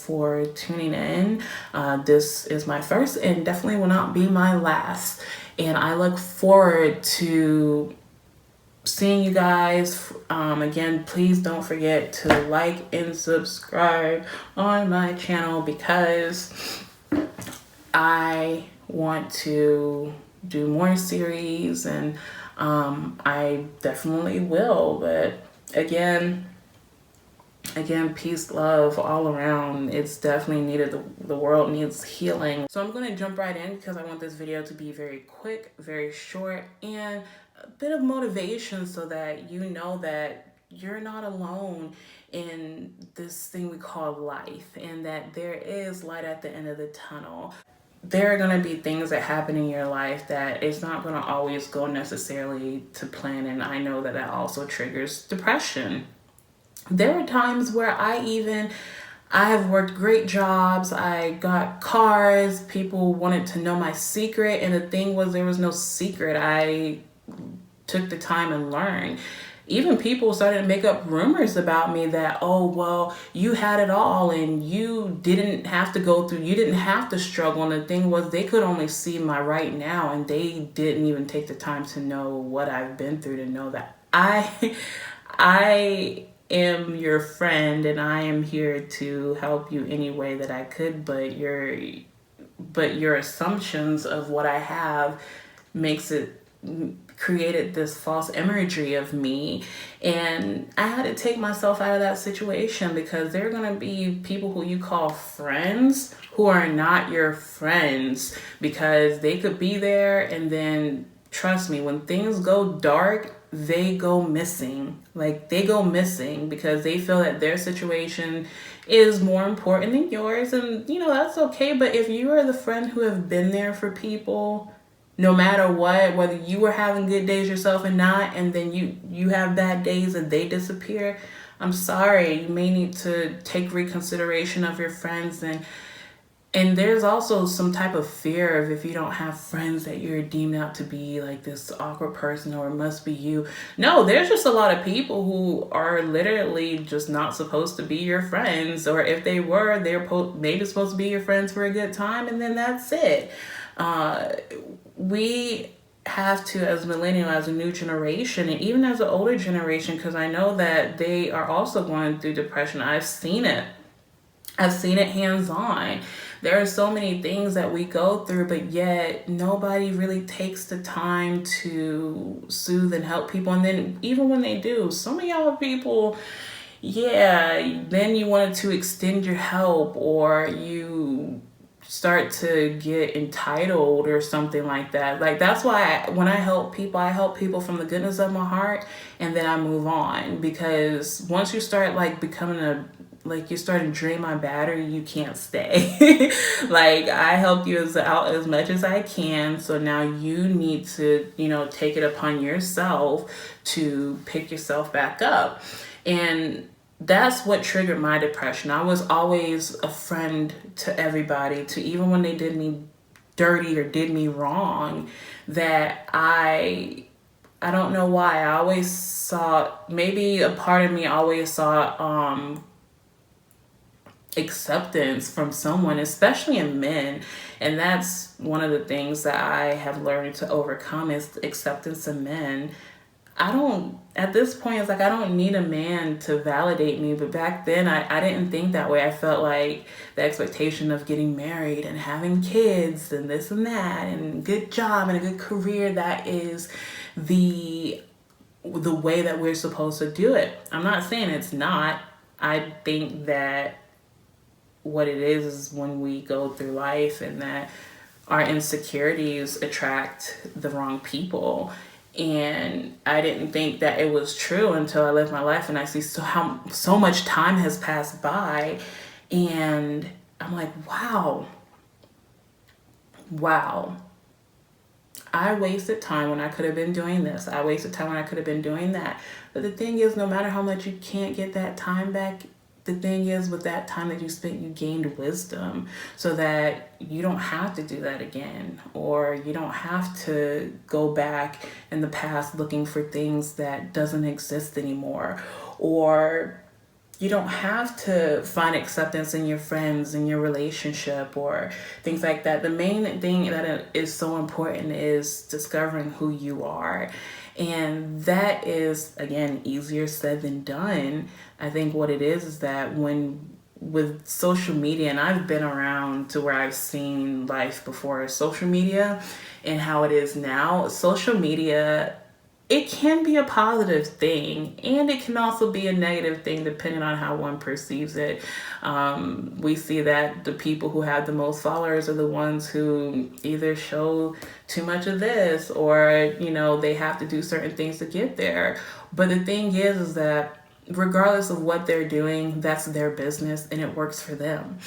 for tuning in. This is my first and definitely will not be my last. And I look forward to seeing you guys. Again, please don't forget to like and subscribe on my channel because I want to do more series, and I definitely will. But again, peace, love all around. It's definitely needed. The world needs healing. So I'm going to jump right in because I want this video to be very quick, very short, and a bit of motivation so that you know that you're not alone in this thing we call life, and that there is light at the end of the tunnel. There are going to be things that happen in your life that it's not going to always go necessarily to plan, and I know that also triggers depression. There were times where I have worked great jobs, I got cars, people wanted to know my secret, and the thing was, there was no secret. I took the time and learned. Even people started to make up rumors about me that, oh, well, you had it all and you didn't have to go through, you didn't have to struggle. And the thing was, they could only see my right now, and they didn't even take the time to know what I've been through, to know that I am your friend, and I am here to help you any way that I could. But your assumptions of what I have created this false imagery of me, and I had to take myself out of that situation, because there are going to be people who you call friends who are not your friends, because they could be there, and then trust me, when things go dark, they go missing. Like, they go missing because they feel that their situation is more important than yours. And that's okay. But if you are the friend who have been there for people, no matter what, whether you were having good days yourself and not, and then you have bad days and they disappear, I'm sorry, you may need to take reconsideration of your friends. And there's also some type of fear of, if you don't have friends, that you're deemed out to be like this awkward person, or it must be you. No, there's just a lot of people who are literally just not supposed to be your friends, or if they were, they're maybe supposed to be your friends for a good time, and then that's it. We have to, as millennial, as a new generation, and even as an older generation, because I know that they are also going through depression. I've seen it hands-on. There are so many things that we go through, but yet nobody really takes the time to soothe and help people. And then even when they do, some of y'all people, then you wanted to extend your help, or you start to get entitled or something like that. Like, that's why when I help people from the goodness of my heart, and then I move on. Because once you start becoming you're starting to drain my battery, you can't stay. Like, I help you out as much as I can. So now you need to, take it upon yourself to pick yourself back up. And that's what triggered my depression. I was always a friend to everybody, to even when they did me dirty or did me wrong, that I don't know why. I always saw, maybe a part of me always saw acceptance from someone, especially in men. And that's one of the things that I have learned to overcome, is acceptance in men. At this point, it's like, I don't need a man to validate me. But back then, I didn't think that way. I felt like the expectation of getting married and having kids and this and that, and good job and a good career, that is the way that we're supposed to do it. I'm not saying it's not. I think that what it is when we go through life, and that our insecurities attract the wrong people. And I didn't think that it was true until I lived my life, and I see so much time has passed by, and I'm like, wow, I wasted time when I could have been doing this. I wasted time when I could have been doing that. But the thing is, no matter how much you can't get that time back, the thing is, with that time that you spent, you gained wisdom, so that you don't have to do that again, or you don't have to go back in the past looking for things that doesn't exist anymore, or you don't have to find acceptance in your friends, in your relationship, or things like that. The main thing that is so important is discovering who you are. And that is, again, easier said than done. I think what it is that when with social media, and I've been around to where I've seen life before social media and how it is now, social media, it can be a positive thing and it can also be a negative thing depending on how one perceives it. We see that the people who have the most followers are the ones who either show too much of this or, they have to do certain things to get there. But the thing is that regardless of what they're doing, that's their business and it works for them.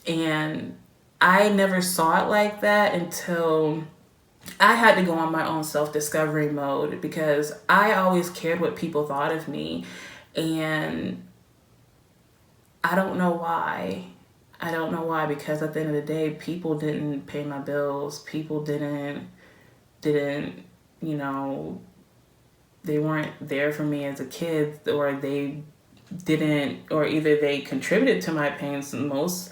And I never saw it like that until I had to go on my own self-discovery mode because I always cared what people thought of me. And I don't know why. I don't know why, because at the end of the day, people didn't pay my bills. People didn't, they weren't there for me as a kid, or they didn't, or either they contributed to my pains the most.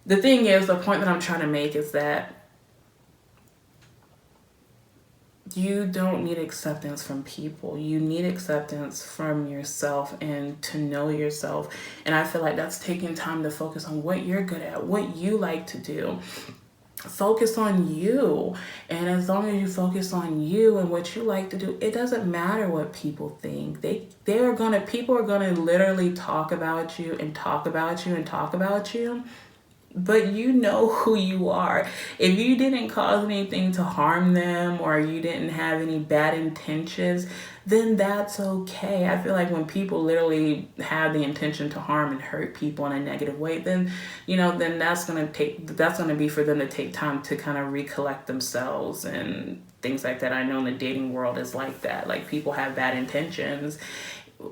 The thing is, the point that I'm trying to make is that you don't need acceptance from people. You need acceptance from yourself and to know yourself. And I feel like that's taking time to focus on what you're good at, what you like to do. Focus on you. And as long as you focus on you and what you like to do, it doesn't matter what people think. People are gonna literally talk about you and talk about you and talk about you. But you know who you are. If you didn't cause anything to harm them or you didn't have any bad intentions, then that's okay. I feel like when people literally have the intention to harm and hurt people in a negative way, then that's gonna be for them to take time to kind of recollect themselves and things like that. I know in the dating world is like that. Like, people have bad intentions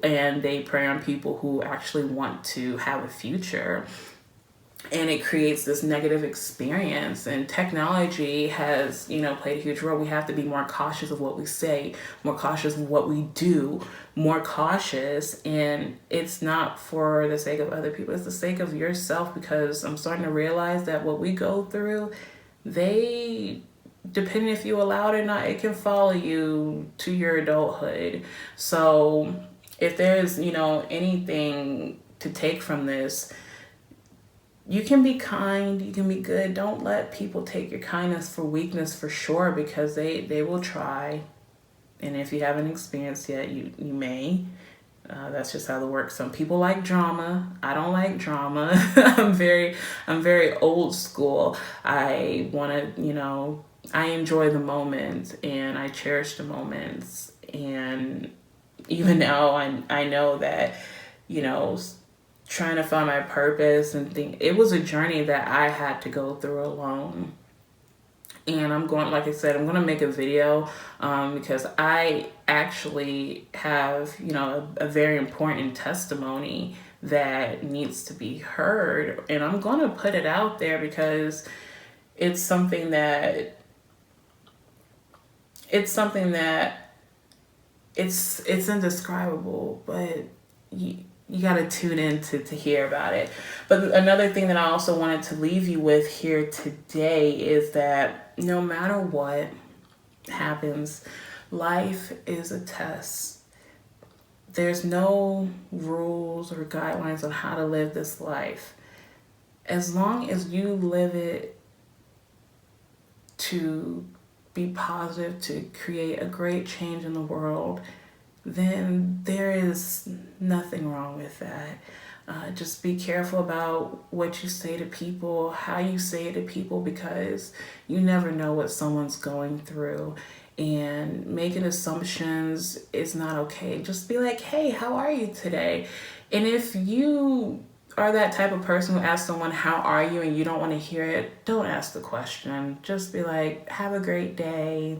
and they prey on people who actually want to have a future. And it creates this negative experience. And technology has, played a huge role. We have to be more cautious of what we say, more cautious of what we do, more cautious. And it's not for the sake of other people. It's the sake of yourself, because I'm starting to realize that what we go through, depending if you allow it or not, it can follow you to your adulthood. So if there's, anything to take from this, you can be kind, you can be good. Don't let people take your kindness for weakness, for sure, because they will try. And if you haven't experienced yet, you may. That's just how it works. Some people like drama. I don't like drama. I'm very old school. I want to, I enjoy the moment and I cherish the moments. And even now, I know that, trying to find my purpose and it was a journey that I had to go through alone. And like I said, I'm going to make a video because I actually have, a very important testimony that needs to be heard. And I'm going to put it out there because it's something that it's indescribable, but you got to tune in to hear about it. But another thing that I also wanted to leave you with here today is that no matter what happens, life is a test. There's no rules or guidelines on how to live this life. As long as you live it to be positive, to create a great change in the world, then there is nothing wrong with that. Just be careful about what you say to people, how you say it to people, because you never know what someone's going through. And making assumptions is not okay. Just be like, hey, how are you today? And if you are that type of person who asks someone, how are you, and you don't want to hear it, don't ask the question. Just be like, have a great day.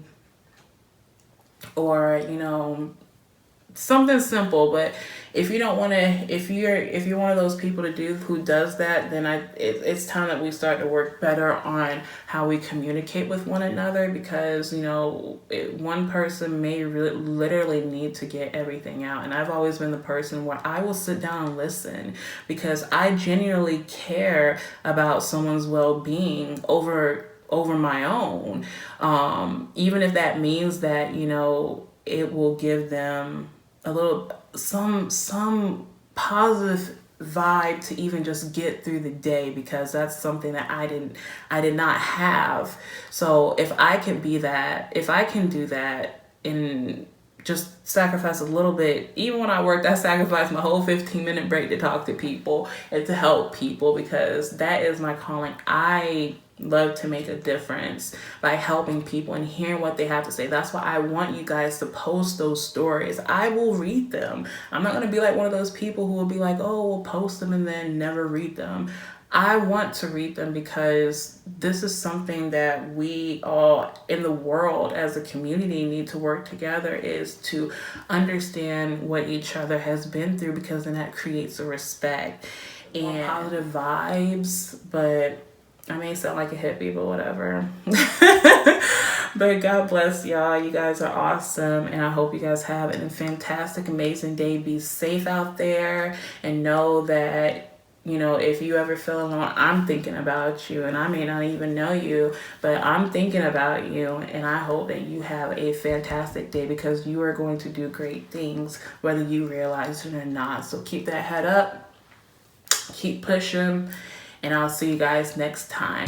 Or, something simple. But if you don't want to, if you're one of those people who does that, then it's time that we start to work better on how we communicate with one another, because one person may literally need to get everything out. And I've always been the person where I will sit down and listen, because I genuinely care about someone's well-being over my own, even if that means that it will give them a little some positive vibe to even just get through the day, because that's something that I did not have. So if I can do that and just sacrifice a little bit. Even when I worked, I sacrificed my whole 15-minute break to talk to people and to help people, because that is my calling. I love to make a difference by helping people and hearing what they have to say. That's why I want you guys to post those stories. I will read them. I'm not going to be like one of those people who will be like, oh, we'll post them and then never read them. I want to read them, because this is something that we all in the world as a community need to work together, is to understand what each other has been through, because then that creates a respect and positive vibes. But I may sound like a hippie, but whatever. But God bless y'all. You guys are awesome. And I hope you guys have a fantastic, amazing day. Be safe out there, and know that, if you ever feel alone, I'm thinking about you, and I may not even know you, but I'm thinking about you. And I hope that you have a fantastic day, because you are going to do great things, whether you realize it or not. So keep that head up, keep pushing, and I'll see you guys next time.